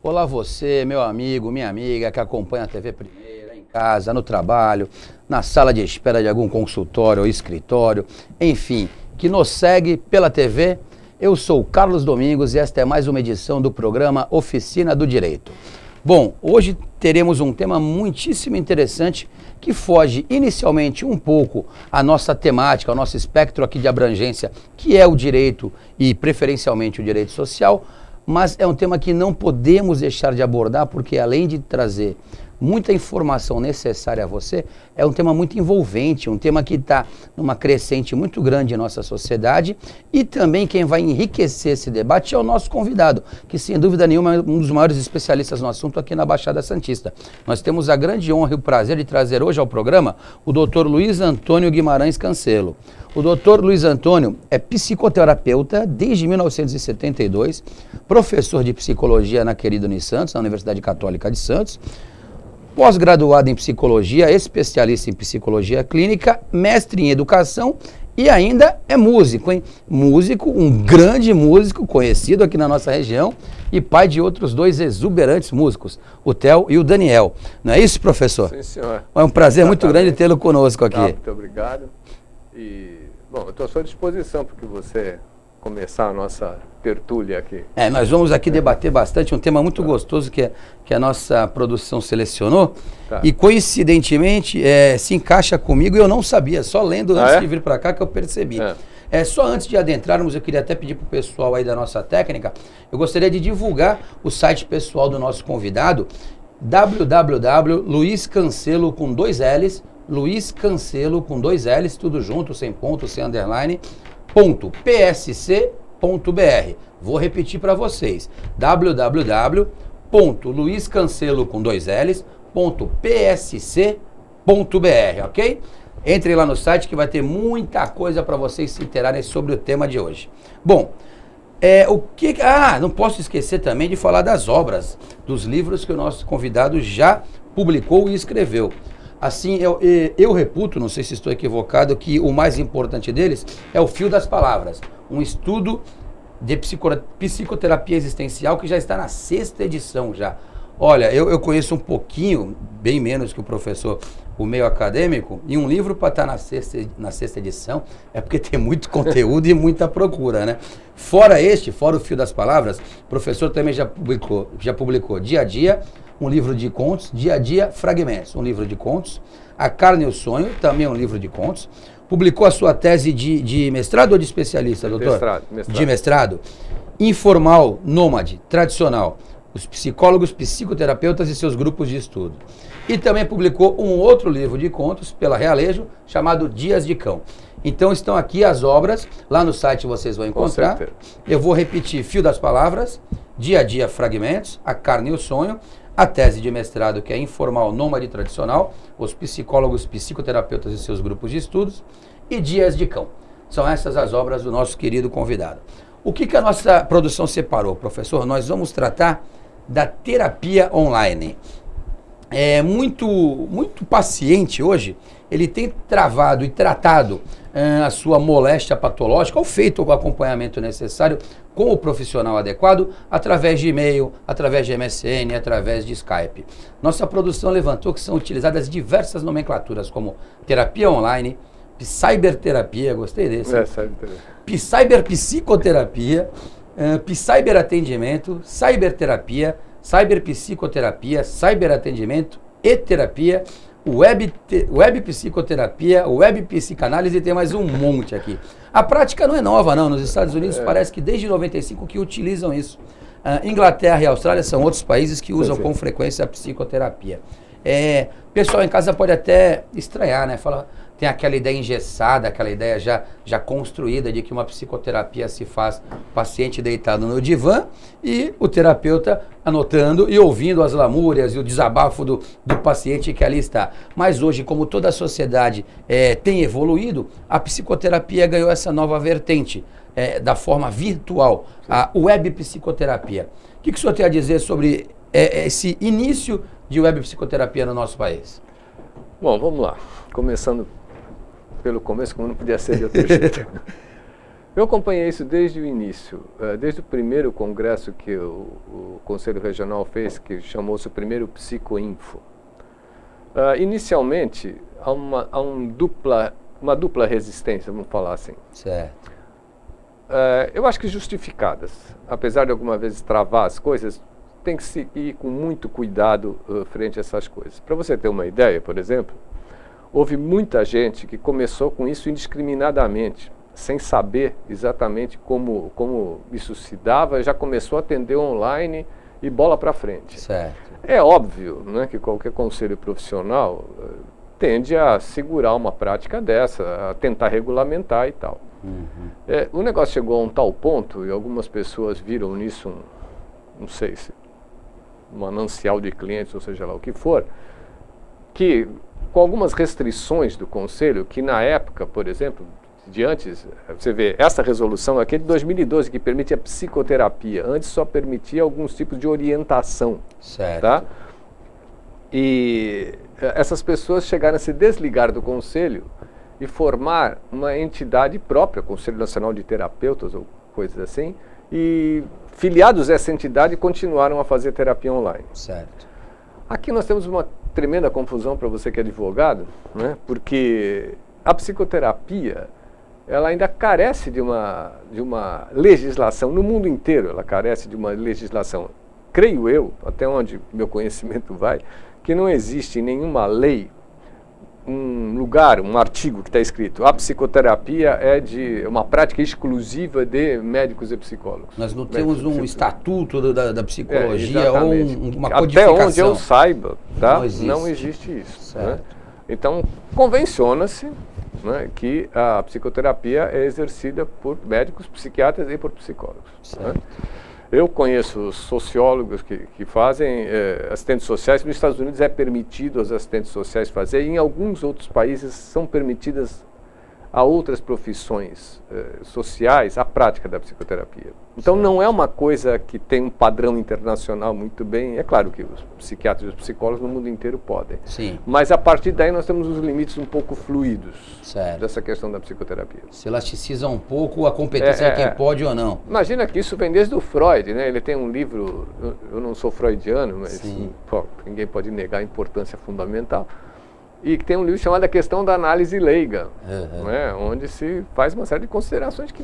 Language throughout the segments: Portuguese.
Olá você, meu amigo, minha amiga que acompanha a TV Primeira, em casa, no trabalho, na sala de espera de algum consultório ou escritório, enfim, que nos segue pela TV. Eu sou Carlos Domingos e esta é mais uma edição do programa Oficina do Direito. Bom, hoje teremos um tema muitíssimo interessante que foge inicialmente um pouco à nossa temática, ao nosso espectro aqui de abrangência, que é o direito e preferencialmente o direito social, mas é um tema que não podemos deixar de abordar porque além de trazer muita informação necessária a você, é um tema muito envolvente, um tema que está numa crescente muito grande em nossa sociedade e também quem vai enriquecer esse debate é o nosso convidado, que sem dúvida nenhuma é um dos maiores especialistas no assunto aqui na Baixada Santista. Nós temos a grande honra e o prazer de trazer hoje ao programa o Dr. Luiz Antônio Guimarães Cancelo. O Dr. Luiz Antônio é psicoterapeuta desde 1972, professor de psicologia na querida Unisantos, na Universidade Católica de Santos, pós-graduado em psicologia, especialista em psicologia clínica, mestre em educação e ainda é músico, hein? Músico, um grande músico conhecido aqui na nossa região e pai de outros dois exuberantes músicos, o Theo e o Daniel. Não é isso, professor? Sim, senhor. É um prazer muito grande tê-lo conosco aqui. Muito obrigado. E, bom, eu estou à sua disposição para que você começar a nossa tertúlia aqui. Nós vamos aqui debater bastante um tema muito gostoso que a nossa produção selecionou e coincidentemente se encaixa comigo e eu não sabia, só lendo antes de vir para cá que eu percebi. Só antes de adentrarmos, eu queria até pedir para o pessoal aí da nossa técnica, eu gostaria de divulgar o site pessoal do nosso convidado, www.luizcancelo com dois L's, Luiz Cancelo com dois L's, tudo junto, sem ponto, sem underline, .psc.br. Vou repetir para vocês, www.luizcancelo com dois L's.psc.br, ok? Entrem lá no site que vai ter muita coisa para vocês se interarem sobre o tema de hoje. Bom, não posso esquecer também de falar das obras, dos livros que o nosso convidado já publicou e escreveu. Assim, eu reputo, não sei se estou equivocado, que o mais importante deles é o Fio das Palavras, um estudo de psicoterapia existencial que já está na 6ª edição já. Olha, eu conheço um pouquinho, bem menos que o professor, o meio acadêmico, e um livro para estar na sexta edição é porque tem muito conteúdo e muita procura, né? Fora o Fio das Palavras, o professor também já publicou Dia a Dia, um livro de contos, Dia a Dia, Fragmentos, um livro de contos, A Carne e o Sonho, também um livro de contos, publicou a sua tese de mestrado ou de especialista, doutor? Mestrado. De mestrado. Informal, nômade, tradicional, os psicólogos, psicoterapeutas e seus grupos de estudo. E também publicou um outro livro de contos pela Realejo, chamado Dias de Cão. Então estão aqui as obras, lá no site vocês vão encontrar. Eu vou repetir: Fio das Palavras, Dia a Dia, Fragmentos, A Carne e o Sonho, a tese de mestrado que é Informal, Nômade e Tradicional, os psicólogos, psicoterapeutas e seus grupos de estudos, e Dias de Cão. São essas as obras do nosso querido convidado. O que a nossa produção separou, professor? Nós vamos tratar da terapia online. Muito paciente hoje, ele tem travado e tratado a sua moléstia patológica ou feito o acompanhamento necessário com o profissional adequado através de e-mail, através de MSN, através de Skype. Nossa produção levantou que são utilizadas diversas nomenclaturas como terapia online, cyberterapia, gostei desse, cyberpsicoterapia, cyberatendimento, cyberterapia, cyberpsicoterapia, cyberatendimento e terapia, web psicoterapia, web psicanálise, tem mais um monte aqui. A prática não é nova, não. Nos Estados Unidos parece que desde 95 que utilizam isso. Inglaterra e Austrália são outros países que usam com frequência a psicoterapia. Pessoal em casa pode até estranhar, né? Tem aquela ideia engessada, aquela ideia já construída de que uma psicoterapia se faz paciente deitado no divã e o terapeuta anotando e ouvindo as lamúrias e o desabafo do paciente que ali está. Mas hoje, como toda a sociedade tem evoluído, a psicoterapia ganhou essa nova vertente da forma virtual, a web psicoterapia. O que o senhor tem a dizer sobre esse início de web psicoterapia no nosso país? Bom, vamos lá. Começando pelo começo, como não podia ser de outro jeito. Eu acompanhei isso desde o início, desde o primeiro congresso que o Conselho Regional fez, que chamou-se o primeiro Psicoinfo. Inicialmente, há uma dupla resistência, vamos falar assim. Certo. Eu acho que justificadas. Apesar de alguma vez travar as coisas, tem que se ir com muito cuidado frente a essas coisas. Para você ter uma ideia, por exemplo, houve muita gente que começou com isso indiscriminadamente, sem saber exatamente como isso se dava, já começou a atender online e bola para frente. Certo. É óbvio, né, que qualquer conselho profissional tende a segurar uma prática dessa, a tentar regulamentar e tal. O negócio chegou a um tal ponto, e algumas pessoas viram nisso, não sei se um manancial de clientes, ou seja lá o que for, que com algumas restrições do Conselho, que na época, por exemplo, de antes, você vê, essa resolução aqui é de 2012, que permite a psicoterapia. Antes só permitia alguns tipos de orientação. Certo. Tá? E essas pessoas chegaram a se desligar do Conselho e formar uma entidade própria, Conselho Nacional de Terapeutas ou coisas assim, e filiados a essa entidade continuaram a fazer terapia online. Certo. Aqui nós temos uma tremenda confusão para você que é advogado, né? Porque a psicoterapia ela ainda carece de uma legislação, no mundo inteiro ela carece de uma legislação, creio eu, até onde meu conhecimento vai, que não existe em nenhuma lei um lugar, um artigo que está escrito: a psicoterapia é de uma prática exclusiva de médicos e psicólogos. Nós não temos um estatuto da psicologia ou uma até codificação. Até onde eu saiba, tá? Não existe isso. Né? Então, convenciona-se, né, que a psicoterapia é exercida por médicos, psiquiatras e por psicólogos. Né? Eu conheço sociólogos que fazem assistentes sociais. Nos Estados Unidos é permitido aos assistentes sociais fazer, e em alguns outros países são permitidas a outras profissões sociais a prática da psicoterapia. Então não é uma coisa que tem um padrão internacional muito bem. É claro que os psiquiatras e os psicólogos no mundo inteiro podem. Sim. Mas a partir daí nós temos os limites um pouco fluídos certo. Dessa questão da psicoterapia. Se elasticiza um pouco a competência de quem pode ou não. Imagina que isso vem desde o Freud, né? Ele tem um livro, eu não sou freudiano, mas ninguém pode negar a importância fundamental. E que tem um livro chamado A Questão da Análise Leiga, né, onde se faz uma série de considerações que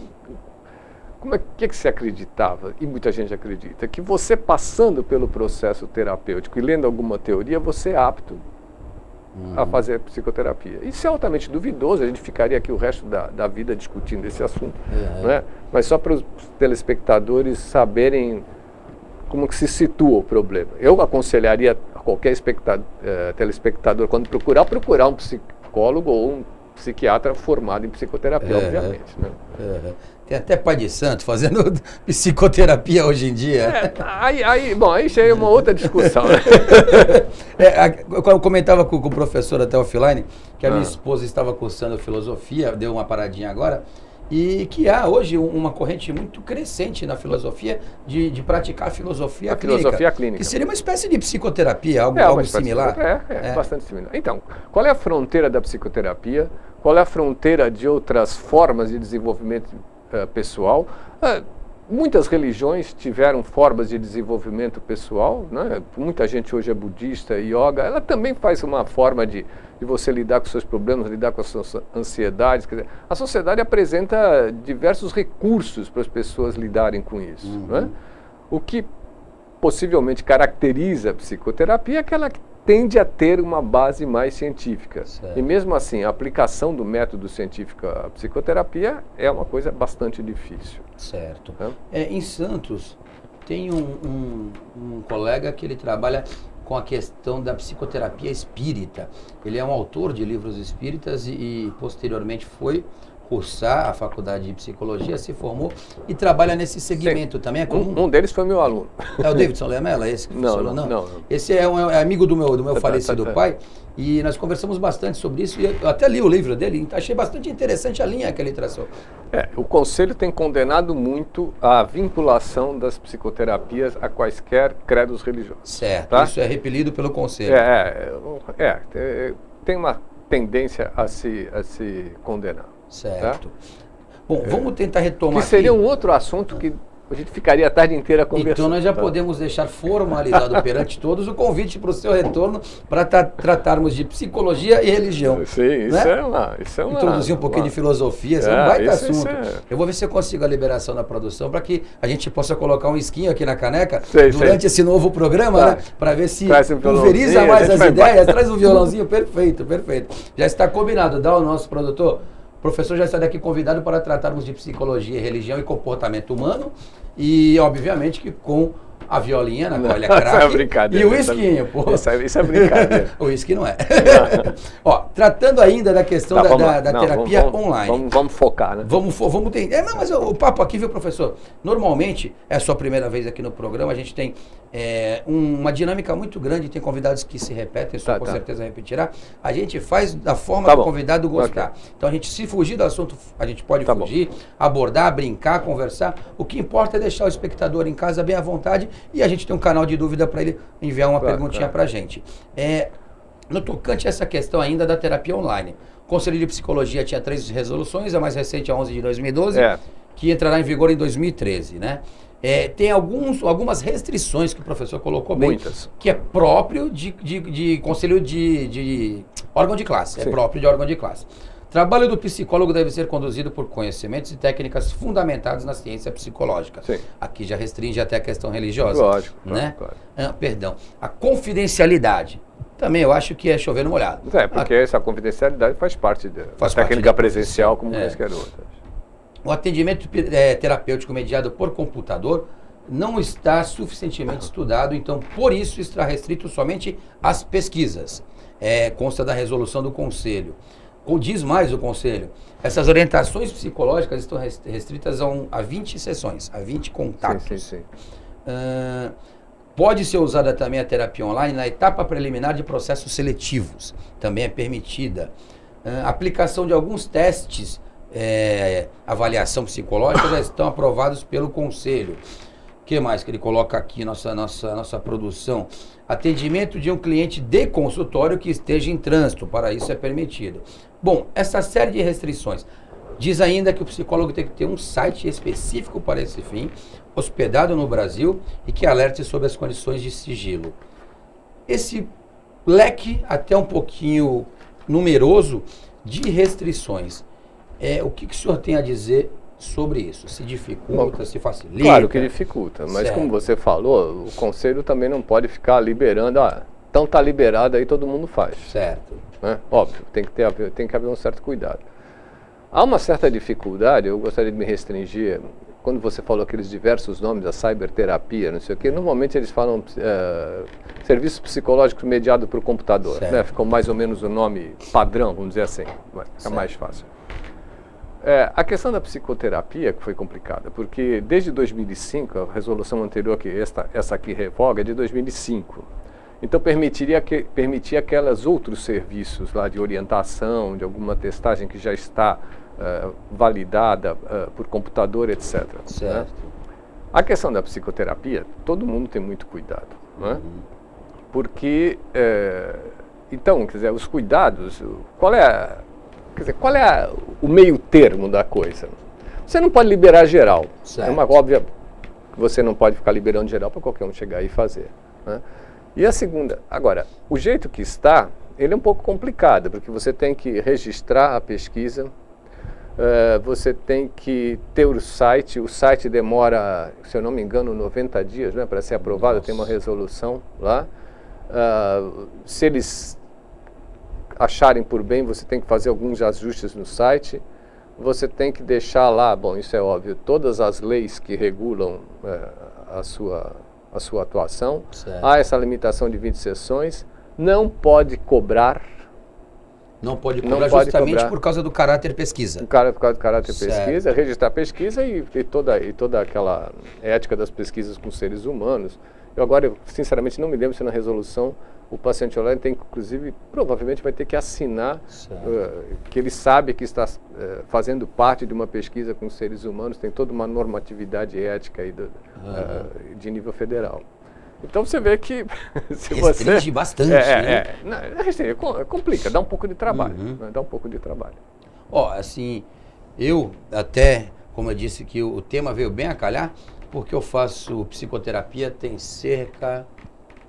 que se acreditava, e muita gente acredita, que você passando pelo processo terapêutico e lendo alguma teoria, você é apto a fazer psicoterapia. Isso é altamente duvidoso, a gente ficaria aqui o resto da vida discutindo esse assunto, né? Mas só para os telespectadores saberem como que se situa o problema. Eu aconselharia a qualquer telespectador, quando procurar um psicólogo ou um psiquiatra formado em psicoterapia, obviamente. Né? Tem até pai de santo fazendo psicoterapia hoje em dia. Aí já é uma outra discussão. Né? Eu comentava com o professor até offline que a minha esposa estava cursando filosofia, deu uma paradinha agora, e que há hoje uma corrente muito crescente na filosofia de praticar a filosofia clínica. Que seria uma espécie de psicoterapia, algo similar. Bastante similar. Então, qual é a fronteira da psicoterapia? Qual é a fronteira de outras formas de desenvolvimento pessoal? Muitas religiões tiveram formas de desenvolvimento pessoal, né? Muita gente hoje é budista, yoga. Ela também faz uma forma de você lidar com seus problemas, lidar com as suas ansiedades. Quer dizer, a sociedade apresenta diversos recursos para as pessoas lidarem com isso. Né? O que possivelmente caracteriza a psicoterapia é que ela tende a ter uma base mais científica. Certo. E mesmo assim, a aplicação do método científico à psicoterapia é uma coisa bastante difícil. Certo. Em Santos, tem um colega que ele trabalha com a questão da psicoterapia espírita. Ele é um autor de livros espíritas e posteriormente foi cursar a faculdade de psicologia, se formou e trabalha nesse segmento. Sim. Também é comum. Um deles foi meu aluno. É o Davidson Lemela, esse que não. Esse é amigo do meu falecido pai, e nós conversamos bastante sobre isso, e eu até li o livro dele, achei bastante interessante a linha que ele traçou. O Conselho tem condenado muito a vinculação das psicoterapias a quaisquer credos religiosos. Certo, tá? Isso é repelido pelo Conselho. Tem uma tendência a se condenar. Certo. Tá? Bom, vamos tentar retomar que seria aqui. um outro assunto que a gente ficaria a tarde inteira conversando. Então nós já podemos deixar formalizado perante todos o convite para o seu retorno para tratarmos de psicologia e religião. Sim, né? isso é uma... Introduzir um pouquinho de filosofia, isso é um baita assunto. É. Eu vou ver se eu consigo a liberação da produção para que a gente possa colocar um esquinho aqui na caneca durante esse novo programa, né? Para ver se pulveriza mais as ideias, traz um violãozinho, perfeito. Já está combinado, dá ao nosso produtor. O professor já está daqui convidado para tratarmos de psicologia, religião e comportamento humano e, obviamente, que com a violinha, na qual ele é craque, e o whiskinho, pô. Isso é brincadeira. O whisky não é. Ó, tratando ainda da questão da terapia online. Vamos focar, né? Vamos ter. Não, mas o papo aqui, viu, professor? Normalmente, é a sua primeira vez aqui no programa, a gente tem uma dinâmica muito grande, tem convidados que se repetem, isso com certeza repetirá. A gente faz da forma que o convidado gostar. Então, a gente, se fugir do assunto, a gente pode fugir, abordar, brincar, conversar. O que importa é deixar o espectador em casa bem à vontade e a gente tem um canal de dúvida para ele enviar uma perguntinha para a gente. No tocante a essa questão ainda da terapia online, o Conselho de Psicologia tinha 3 resoluções, a mais recente é 11 de 2012, que entrará em vigor em 2013, né? Tem algumas restrições que o professor colocou bem, que é próprio de conselho de órgão de classe, é próprio de órgão de classe. Trabalho do psicólogo deve ser conduzido por conhecimentos e técnicas fundamentados na ciência psicológica. Sim. Aqui já restringe até a questão religiosa. Lógico, né? Claro. Perdão. A confidencialidade. Também eu acho que é chover no molhado. Porque essa confidencialidade faz parte da técnica presencial como qualquer outra. O atendimento terapêutico mediado por computador não está suficientemente estudado, então por isso está restrito somente às pesquisas. Consta da resolução do Conselho. Diz mais o Conselho, essas orientações psicológicas estão restritas a 20 sessões, a 20 contatos. Sim. Pode ser usada também a terapia online na etapa preliminar de processos seletivos, também é permitida. Aplicação de alguns testes, avaliação psicológica, já estão aprovados pelo Conselho. O que mais que ele coloca aqui, nossa produção? Atendimento de um cliente de consultório que esteja em trânsito, para isso é permitido. Bom, essa série de restrições. Diz ainda que o psicólogo tem que ter um site específico para esse fim, hospedado no Brasil e que alerte sobre as condições de sigilo. Esse leque, até um pouquinho numeroso, de restrições. O que o senhor tem a dizer sobre isso? Se dificulta, se facilita? Claro que dificulta, mas como você falou, o Conselho também não pode ficar liberando, então está liberado, aí todo mundo faz. Certo. Né? Óbvio, tem que haver um certo cuidado. Há uma certa dificuldade, eu gostaria de me restringir, quando você falou aqueles diversos nomes, a cyberterapia, não sei o quê, normalmente eles falam serviço psicológico mediado por computador, né? Ficou mais ou menos o nome padrão, vamos dizer assim, fica mais fácil. A questão da psicoterapia que foi complicada, porque desde 2005, a resolução anterior, que essa aqui revoga, é de 2005. Então permitia aqueles outros serviços lá de orientação, de alguma testagem que já está validada por computador, etc. Certo. Né? A questão da psicoterapia, todo mundo tem muito cuidado, né? Porque, então, quer dizer, os cuidados, qual é o meio termo da coisa? Você não pode liberar geral. Certo. É uma óbvia que você não pode ficar liberando geral para qualquer um chegar e fazer. Né? E a segunda, agora, o jeito que está, ele é um pouco complicado, porque você tem que registrar a pesquisa, você tem que ter o site demora, se eu não me engano, 90 dias, né, para ser aprovado. Nossa. Tem uma resolução lá. Se eles acharem por bem, você tem que fazer alguns ajustes no site, você tem que deixar lá, bom, isso é óbvio, todas as leis que regulam a sua atuação. Certo. Há essa limitação de 20 sessões, não pode cobrar. Não pode justamente por causa do caráter pesquisa. Por causa do caráter pesquisa, registrar a pesquisa e toda aquela ética das pesquisas com seres humanos. Eu agora, sinceramente, não me lembro se na resolução o paciente online tem, inclusive, provavelmente vai ter que assinar que ele sabe que está fazendo parte de uma pesquisa com seres humanos, tem toda uma normatividade ética aí de nível federal. Então você vê que se restringe bastante, né? Complica, dá um pouco de trabalho. Dá um pouco de trabalho. Assim, Eu até, como eu disse, que o tema veio bem a calhar, porque eu faço psicoterapia tem cerca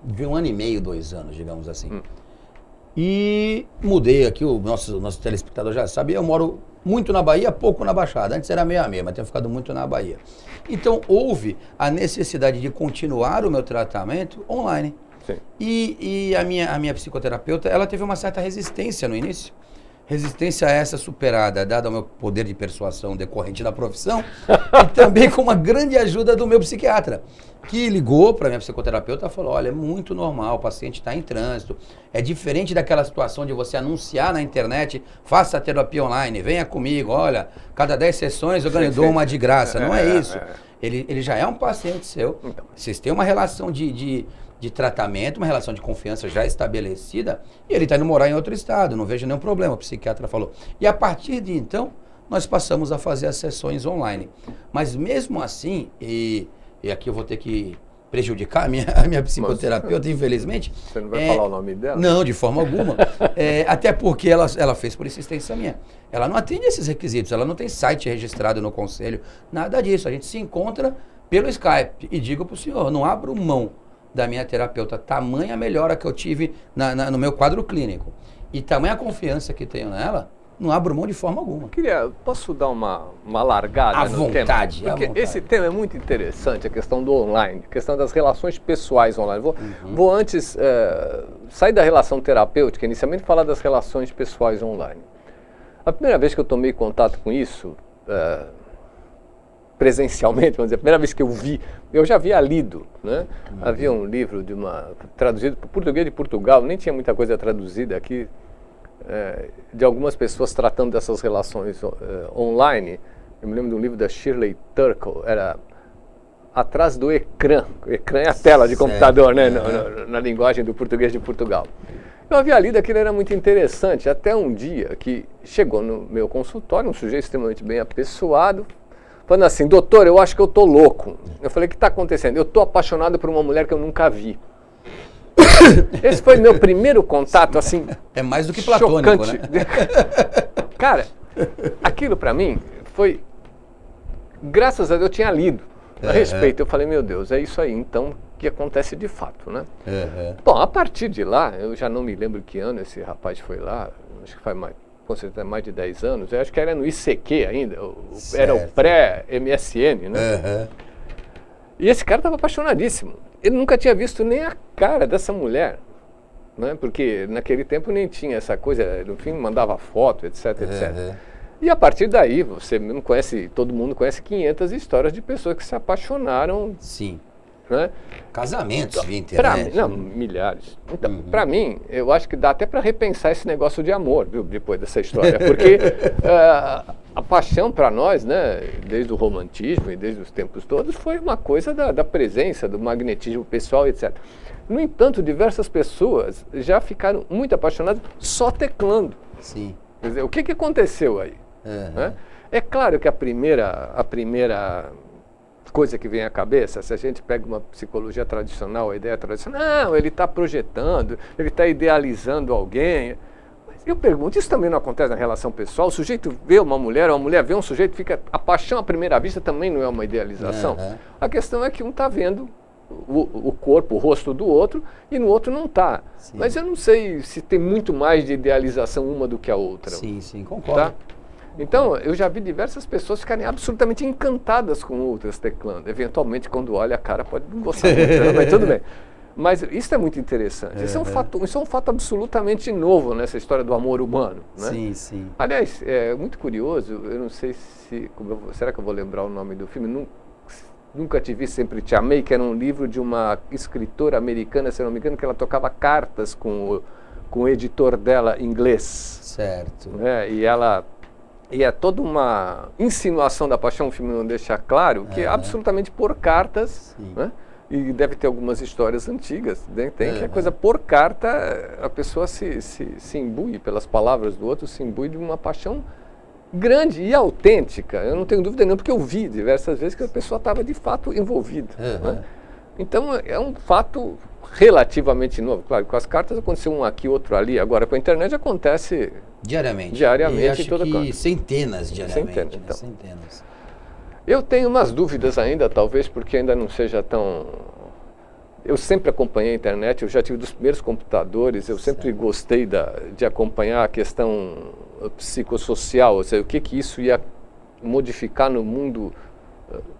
de 1 ano e meio, 2 anos, digamos assim. E mudei aqui, o nosso telespectador já sabe, eu moro muito na Bahia, pouco na Baixada. Antes era meio a meio, mas tenho ficado muito na Bahia. Então houve a necessidade de continuar o meu tratamento online. Sim. E a minha psicoterapeuta, ela teve uma certa resistência no início. Resistência essa superada, dada ao meu poder de persuasão decorrente da profissão, e também com uma grande ajuda do meu psiquiatra, que ligou para minha psicoterapeuta e falou, olha, é muito normal, o paciente está em trânsito, é diferente daquela situação de você anunciar na internet, faça a terapia online, venha comigo, olha, cada 10 sessões eu dou uma de graça, não é isso. Ele já é um paciente seu, vocês têm uma relação de tratamento, uma relação de confiança já estabelecida, e ele está indo morar em outro estado, não vejo nenhum problema, o psiquiatra falou. E a partir de então, nós passamos a fazer as sessões online. Mas mesmo assim, e aqui eu vou ter que prejudicar a minha psicoterapeuta, infelizmente. Você não vai falar o nome dela? Não, de forma alguma. Até porque ela fez por insistência minha. Ela não atende esses requisitos, ela não tem site registrado no conselho, nada disso. A gente se encontra pelo Skype. E digo para o senhor, não abro mão da minha terapeuta, tamanha melhora que eu tive no meu quadro clínico e tamanha confiança que tenho nela, não abro mão de forma alguma. Posso dar uma largada no tema? À Porque vontade. Esse tema é muito interessante, a questão do online, a questão das relações pessoais online. Vou antes sair da relação terapêutica, inicialmente falar das relações pessoais online. A primeira vez que eu tomei contato com isso, presencialmente, vamos dizer, a primeira vez que eu vi, eu já havia lido, né? Havia um livro traduzido para o português de Portugal, nem tinha muita coisa traduzida aqui, de algumas pessoas tratando dessas relações online. Eu me lembro de um livro da Shirley Turkle, era Atrás do Ecrã. O ecrã é a tela de computador, né? Na linguagem do português de Portugal. Eu havia lido, aquilo era muito interessante, até um dia que chegou no meu consultório um sujeito extremamente bem apessoado, falando assim, doutor, eu acho que eu tô louco. Eu falei, o que está acontecendo? Eu tô apaixonado por uma mulher que eu nunca vi. Esse foi meu primeiro contato, assim, é mais do que platônico, chocante, né? Cara, aquilo para mim foi, graças a Deus, eu tinha lido a respeito. Eu falei, meu Deus, é isso aí, então, que acontece de fato, né? Bom, a partir de lá, eu já não me lembro que ano esse rapaz foi lá, acho que faz com certeza mais de 10 anos, eu acho que era no ICQ ainda, era o pré-MSN, né? E esse cara estava apaixonadíssimo. Ele nunca tinha visto nem a cara dessa mulher, né? Porque naquele tempo nem tinha essa coisa, no fim mandava foto, etc, etc. E a partir daí, você não conhece, todo mundo conhece 500 histórias de pessoas que se apaixonaram. Sim. Né? Casamentos via internet. Não, milhares. Então, para mim, eu acho que dá até para repensar esse negócio de amor, viu, depois dessa história. Porque a paixão para nós, né, desde o romantismo e desde os tempos todos, foi uma coisa da presença, do magnetismo pessoal, etc. No entanto, diversas pessoas já ficaram muito apaixonadas só teclando. Sim. Quer dizer, o que aconteceu aí? Né? É claro que a primeira coisa que vem à cabeça, se a gente pega uma psicologia tradicional, a ideia tradicional, não, ele está projetando, ele está idealizando alguém. Mas eu pergunto, isso também não acontece na relação pessoal? O sujeito vê uma mulher vê um sujeito, a paixão à primeira vista também não é uma idealização? A questão é que um está vendo o corpo, o rosto do outro, e no outro não está. Mas eu não sei se tem muito mais de idealização uma do que a outra. Sim, concordo. Tá? Então, eu já vi diversas pessoas ficarem absolutamente encantadas com outras teclando. Eventualmente, quando olha a cara, pode não gostar muito, mas tudo bem. Mas isso é muito interessante. Isso é um fato absolutamente novo nessa história do amor humano. Né? Sim. Aliás, é muito curioso, eu não sei será que eu vou lembrar o nome do filme? Nunca Te Vi, Sempre Te Amei, que era um livro de uma escritora americana, se não me engano, que ela tocava cartas com o editor dela inglês. Certo. E é toda uma insinuação da paixão, o filme não deixa claro, que é absolutamente por cartas, né? E deve ter algumas histórias antigas, né? Tem que a coisa por carta, a pessoa se imbui pelas palavras do outro, se imbui de uma paixão grande e autêntica. Eu não tenho dúvida nenhuma, porque eu vi diversas vezes que a pessoa estava de fato envolvida. Né? Então, é um fato relativamente novo. Claro, com as cartas aconteceu um aqui, outro ali. Agora, com a internet acontece diariamente. Diariamente, e acho em todo que canto. centenas diariamente. Centenas, Né? então. Centenas. Eu tenho umas dúvidas ainda, talvez porque ainda não seja tão... Eu sempre acompanhei a internet, eu já tive dos primeiros computadores, eu sempre gostei de acompanhar a questão psicossocial, ou seja, o que isso ia modificar no mundo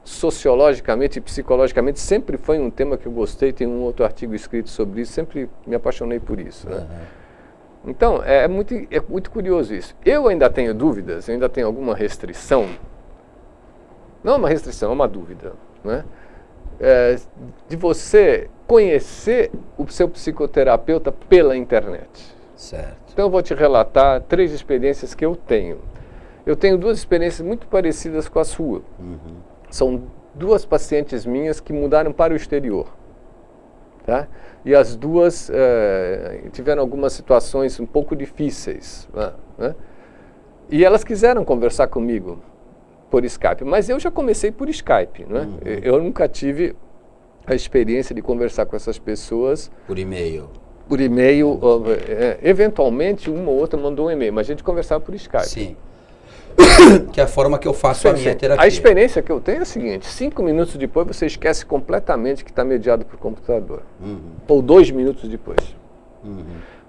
sociologicamente e psicologicamente. Sempre foi um tema que eu gostei, tem um outro artigo escrito sobre isso, sempre me apaixonei por isso, né? Então, é muito curioso isso. Eu ainda tenho dúvidas, eu ainda tenho alguma restrição. Não é uma restrição, é uma dúvida, né? De você conhecer o seu psicoterapeuta pela internet. Certo. Então eu vou te relatar 3 experiências que eu tenho. Eu tenho 2 experiências muito parecidas com a sua. São 2 pacientes minhas que mudaram para o exterior. Tá? E as 2 tiveram algumas situações um pouco difíceis. Né? E elas quiseram conversar comigo por Skype, mas eu já comecei por Skype. Né? Eu nunca tive a experiência de conversar com essas pessoas por e-mail. Por e-mail, eventualmente uma ou outra mandou um e-mail, mas a gente conversava por Skype. Sim. Que é a forma que eu faço a minha terapia. A experiência que eu tenho é a seguinte: 5 minutos depois você esquece completamente que está mediado por computador. Ou 2 minutos depois.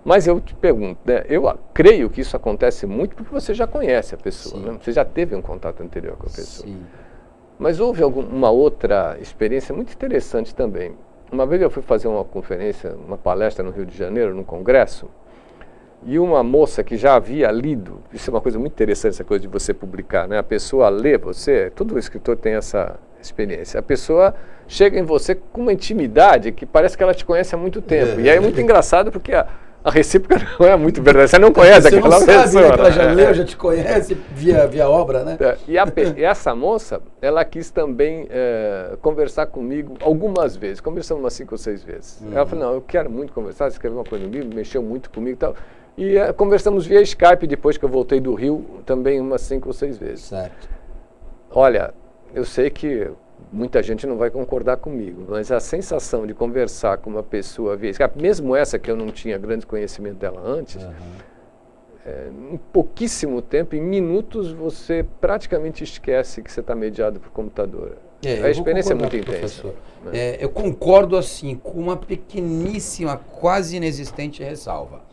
Mas eu te pergunto, né, eu creio que isso acontece muito porque você já conhece a pessoa, né? Você já teve um contato anterior com a pessoa. Sim. Mas houve uma outra experiência muito interessante também. Uma vez eu fui fazer uma conferência, uma palestra no Rio de Janeiro, num congresso, e uma moça que já havia lido, isso é uma coisa muito interessante, essa coisa de você publicar, né? A pessoa lê você, todo escritor tem essa experiência, a pessoa chega em você com uma intimidade que parece que ela te conhece há muito tempo. E aí é muito engraçado porque a recíproca não é muito verdade, você não conhece aquela pessoa. Você não sabe, né, que ela já leu, já te conhece via obra, né? E essa moça, ela quis também conversar comigo algumas vezes, conversamos umas 5 ou 6 vezes. Ela falou, não, eu quero muito conversar, escreveu uma coisa no livro, mexeu muito comigo e tal. E conversamos via Skype depois que eu voltei do Rio, também umas 5 ou 6 vezes. Certo. Olha, eu sei que muita gente não vai concordar comigo, mas a sensação de conversar com uma pessoa via Skype, mesmo essa que eu não tinha grande conhecimento dela antes, em pouquíssimo tempo, em minutos, você praticamente esquece que você está mediado por computador. A experiência é muito intensa. Né? Eu concordo assim, com uma pequeníssima, quase inexistente ressalva.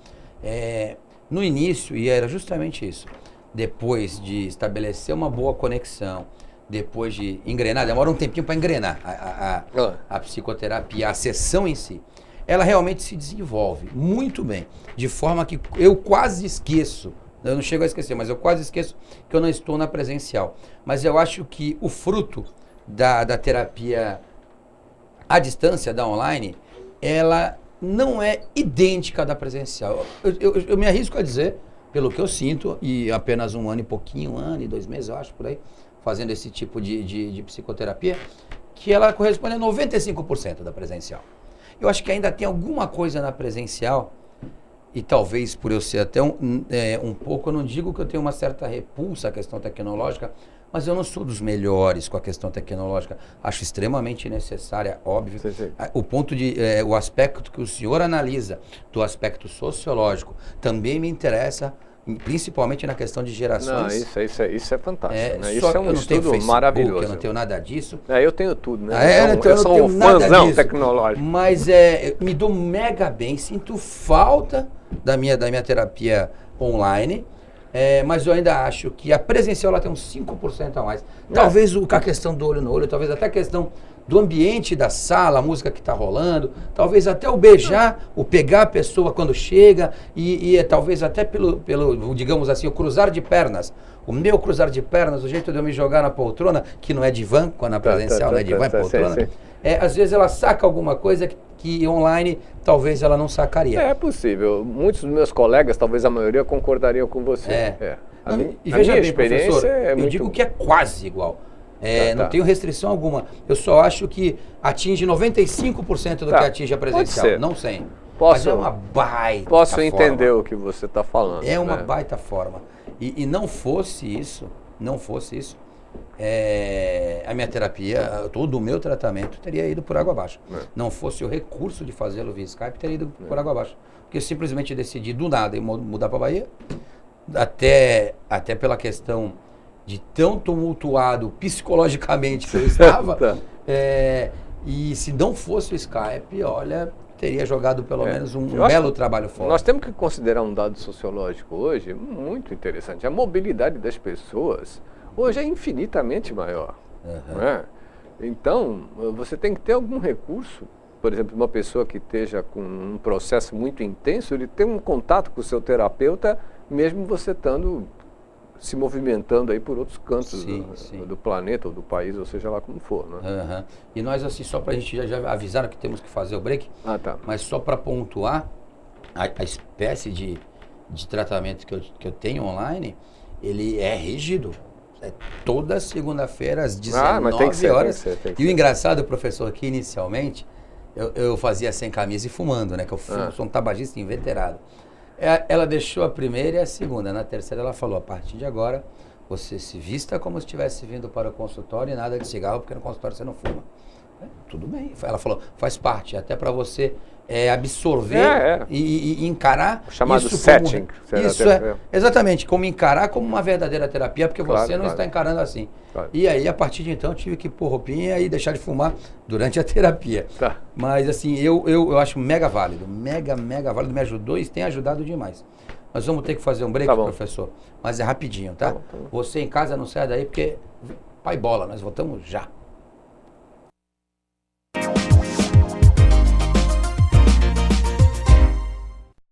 No início, e era justamente isso, depois de estabelecer uma boa conexão, depois de engrenar, demora um tempinho para engrenar a psicoterapia, a sessão em si, ela realmente se desenvolve muito bem, de forma que eu quase esqueço, eu não chego a esquecer, mas eu quase esqueço que eu não estou na presencial. Mas eu acho que o fruto da terapia à distância, da online, ela não é idêntica da presencial. Eu me arrisco a dizer, pelo que eu sinto, e apenas 1 ano e pouquinho, 1 ano e 2 meses, eu acho, por aí, fazendo esse tipo de psicoterapia, que ela corresponde a 95% da presencial. Eu acho que ainda tem alguma coisa na presencial, e talvez por eu ser até um pouco, eu não digo que eu tenho uma certa repulsa à questão tecnológica, mas eu não sou dos melhores com a questão tecnológica. Acho extremamente necessária, óbvio. Sim. O aspecto que o senhor analisa, do aspecto sociológico, também me interessa, principalmente na questão de gerações. Não, isso é fantástico. Né? Isso É um estudo maravilhoso. Eu não tenho nada disso. Eu tenho tudo, né? Eu sou um fãzão tecnológico. Mas me dou mega bem, sinto falta da minha terapia online, mas eu ainda acho que a presencial ela tem uns 5% a mais. Talvez a questão do olho no olho, talvez até a questão do ambiente da sala, a música que está rolando, talvez até o beijar, o pegar a pessoa quando chega e talvez até pelo, digamos assim, o cruzar de pernas. O meu cruzar de pernas, o jeito de eu me jogar na poltrona, que não é divã, quando a presencial não é divã, é poltrona, sim. Às vezes ela saca alguma coisa que online talvez ela não sacaria. É possível. Muitos dos meus colegas, talvez a maioria, concordariam com você. E veja bem, experiência professor, eu digo que é quase igual. Não tenho restrição alguma. Eu só acho que atinge 95% do que atinge a presencial, não 100%. Mas é uma baita Posso forma. entender o que você está falando. É uma baita forma. E não fosse isso, a minha terapia, todo o meu tratamento teria ido por água abaixo. Não fosse o recurso de fazê-lo via Skype, teria ido por água abaixo. Porque eu simplesmente decidi do nada mudar para a Bahia, até pela questão de tão tumultuado psicologicamente que eu estava. E se não fosse o Skype, olha, teria jogado pelo menos um belo trabalho fora. Nós temos que considerar um dado sociológico hoje muito interessante. A mobilidade das pessoas hoje é infinitamente maior. Né? Então, você tem que ter algum recurso. Por exemplo, uma pessoa que esteja com um processo muito intenso, ele tem um contato com o seu terapeuta, mesmo você estando se movimentando aí por outros cantos do planeta ou do país, ou seja lá como for. Né? E nós, assim, só para a gente já avisaram que temos que fazer o break, mas só para pontuar, a espécie de tratamento que eu tenho online, ele é rígido. É toda segunda-feira às 19 horas. Tem que ser. O engraçado, professor, que inicialmente eu fazia sem camisa e fumando, né? Que eu sou um tabagista inveterado. Ela deixou a primeira e a segunda. Na terceira ela falou, a partir de agora, você se vista como se estivesse vindo para o consultório e nada de cigarro, porque no consultório você não fuma. Tudo bem. Ela falou, faz parte, até para você absorver e encarar o chamado isso setting. Isso exatamente, como encarar como uma verdadeira terapia, porque você não está encarando assim. E aí, a partir de então, eu tive que pôr roupinha e deixar de fumar durante a terapia. Mas assim, eu acho mega válido, mega válido, me ajudou e tem ajudado demais. Nós vamos ter que fazer um break, professor, mas é rapidinho, tá? Você em casa não sai daí, porque pai bola, nós voltamos já.